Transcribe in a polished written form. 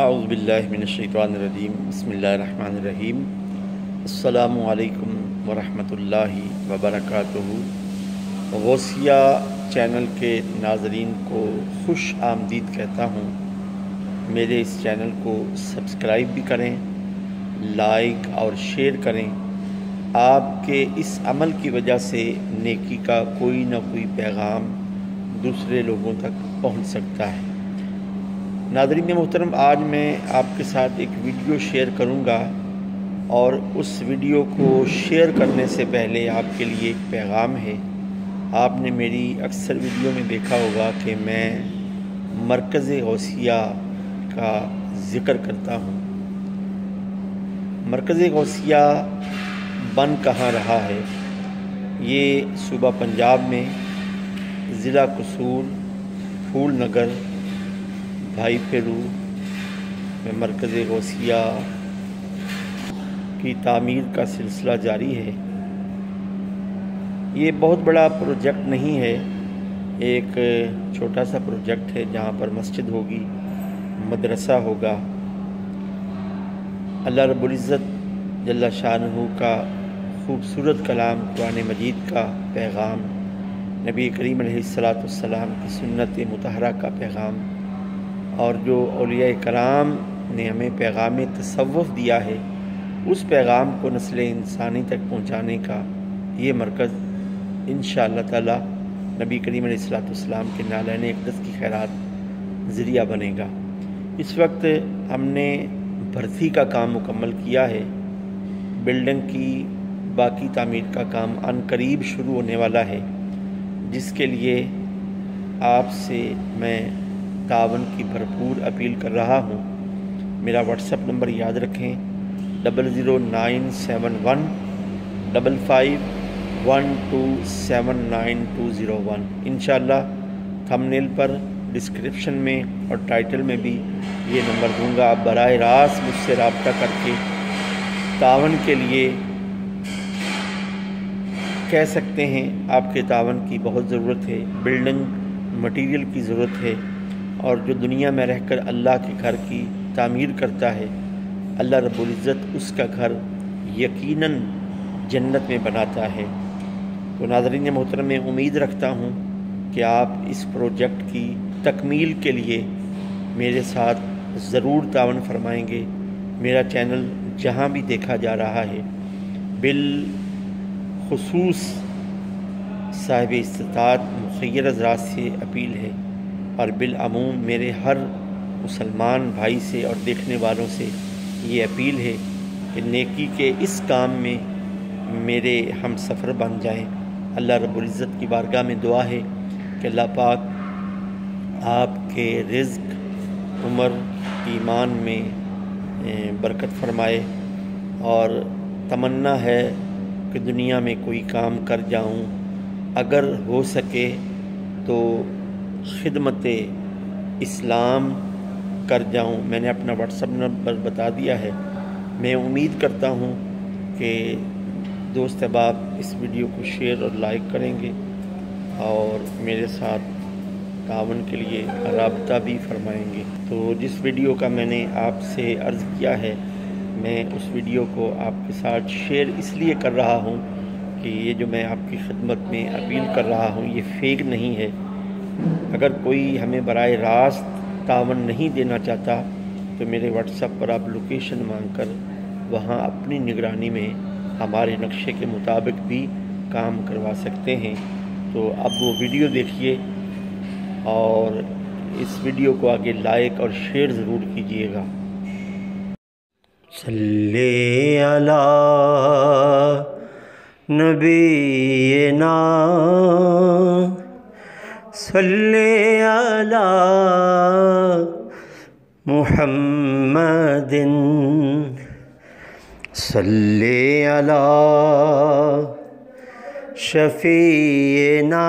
اعوذ باللہ من الشیطان الرجیم بسم اللہ الرحمن الرحیم السلام علیکم ورحمۃ اللہ وبرکاتہ۔ غوثیہ چینل کے ناظرین کو خوش آمدید کہتا ہوں۔ میرے اس چینل کو سبسکرائب بھی کریں، لائک اور شیئر کریں۔ آپ کے اس عمل کی وجہ سے نیکی کا کوئی نہ کوئی پیغام دوسرے لوگوں تک پہنچ سکتا ہے۔ ناظرین محترم، آج میں آپ کے ساتھ ایک ویڈیو شیئر کروں گا، اور اس ویڈیو کو شیئر کرنے سے پہلے آپ کے لیے ایک پیغام ہے۔ آپ نے میری اکثر ویڈیو میں دیکھا ہوگا کہ میں مرکز غوثیہ کا ذکر کرتا ہوں۔ مرکز غوثیہ بن کہاں رہا ہے؟ یہ صوبہ پنجاب میں ضلع قصور پھول نگر بھائی پھیرو میں مرکز غوثیہ کی تعمیر کا سلسلہ جاری ہے۔ یہ بہت بڑا پروجیکٹ نہیں ہے، ایک چھوٹا سا پروجیکٹ ہے جہاں پر مسجد ہوگی، مدرسہ ہوگا۔ اللہ رب العزت جل شانہ کا خوبصورت کلام قرآن مجید کا پیغام، نبی کریم علیہ السلام کی سنت مطہرہ کا پیغام، اور جو اولیاء کرام نے ہمیں پیغام تصوف دیا ہے، اس پیغام کو نسل انسانی تک پہنچانے کا یہ مرکز انشاءاللہ تعالی نبی کریم علیہ السلام کے نالین اقدس کی خیرات ذریعہ بنے گا۔ اس وقت ہم نے بھرتی کا کام مکمل کیا ہے۔ بلڈنگ کی باقی تعمیر کا کام عن قریب شروع ہونے والا ہے، جس کے لیے آپ سے میں تعاون کی بھرپور اپیل کر رہا ہوں۔ میرا واٹس ایپ نمبر یاد رکھیں، 00971 5512792001۔ انشاءاللہ تھمبنیل پر، ڈسکرپشن میں اور ٹائٹل میں بھی یہ نمبر دوں گا۔ آپ براہ راست مجھ سے رابطہ کر کے تعاون کے لیے کہہ سکتے ہیں۔ آپ کے تعاون کی بہت ضرورت ہے، بلڈنگ مٹیریل کی ضرورت ہے، اور جو دنیا میں رہ کر اللہ کے گھر کی تعمیر کرتا ہے، اللہ رب العزت اس کا گھر یقیناً جنت میں بناتا ہے۔ تو ناظرین محترم، میں امید رکھتا ہوں کہ آپ اس پروجیکٹ کی تکمیل کے لیے میرے ساتھ ضرور تعاون فرمائیں گے۔ میرا چینل جہاں بھی دیکھا جا رہا ہے، بالخصوص صاحب استطاعت مخیر حضرات سے اپیل ہے، اور بالعموم میرے ہر مسلمان بھائی سے اور دیکھنے والوں سے یہ اپیل ہے کہ نیکی کے اس کام میں میرے ہم سفر بن جائیں۔ اللہ رب العزت کی بارگاہ میں دعا ہے کہ اللہ پاک آپ کے رزق، عمر، ایمان میں برکت فرمائے، اور تمنا ہے کہ دنیا میں کوئی کام کر جاؤں، اگر ہو سکے تو خدمت اسلام کر جاؤں۔ میں نے اپنا واٹس ایپ نمبر بتا دیا ہے۔ میں امید کرتا ہوں کہ دوست احباب اس ویڈیو کو شیئر اور لائک کریں گے، اور میرے ساتھ تعاون کے لیے رابطہ بھی فرمائیں گے۔ تو جس ویڈیو کا میں نے آپ سے عرض کیا ہے، میں اس ویڈیو کو آپ کے ساتھ شیئر اس لیے کر رہا ہوں کہ یہ جو میں آپ کی خدمت میں اپیل کر رہا ہوں یہ فیک نہیں ہے۔ اگر کوئی ہمیں براہ راست تعاون نہیں دینا چاہتا تو میرے واٹس ایپ پر آپ لوکیشن مانگ کر وہاں اپنی نگرانی میں ہمارے نقشے کے مطابق بھی کام کروا سکتے ہیں۔ تو اب وہ ویڈیو دیکھیے، اور اس ویڈیو کو آگے لائک اور شیئر ضرور کیجیے گا۔ صلی علی نبینا، صلی علی محمد، صلی علی شفیعنا